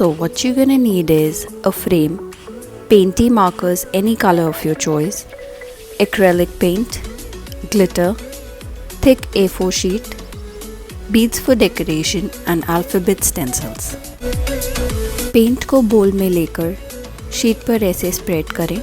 So what you're gonna need is a frame, painty markers any color of your choice, acrylic paint, glitter, thick A4 sheet, beads for decoration and alphabet stencils. Paint को बोल में लेकर sheet पर ऐसे spread करें।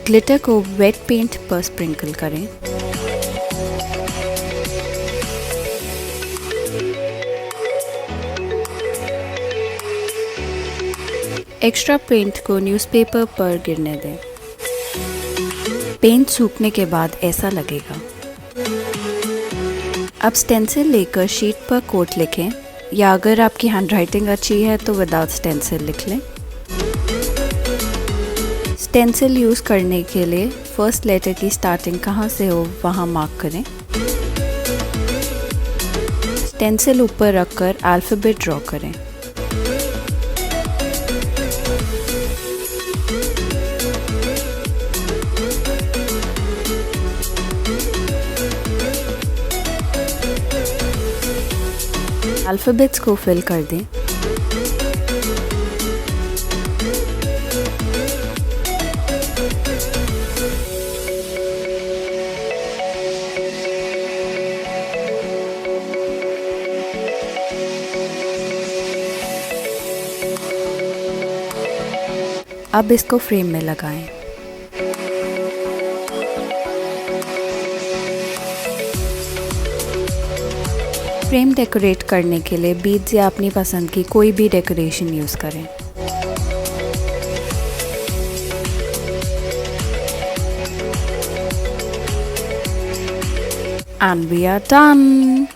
Glitter को wait paint पर sprinkle करें। एक्स्ट्रा पेंट को न्यूज़पेपर पर गिरने दें। पेंट सूखने के बाद ऐसा लगेगा। अब स्टेंसिल लेकर शीट पर कोट लिखें, या अगर आपकी हैंडराइटिंग अच्छी है तो विदाउट स्टेंसिल लिख लें। स्टेंसिल यूज़ करने के लिए फर्स्ट लेटर की स्टार्टिंग कहाँ से हो वहाँ मार्क करें। स्टेंसिल ऊपर रखकर अल्फ़ाबेट ड्रॉ करें। अल्फ़ाबेट्स को फिल कर दें। अब इसको फ्रेम में लगाएं। फ्रेम डेकोरेट करने के लिए बीड्स या अपनी पसंद की कोई भी डेकोरेशन यूज़ करें। And we are done!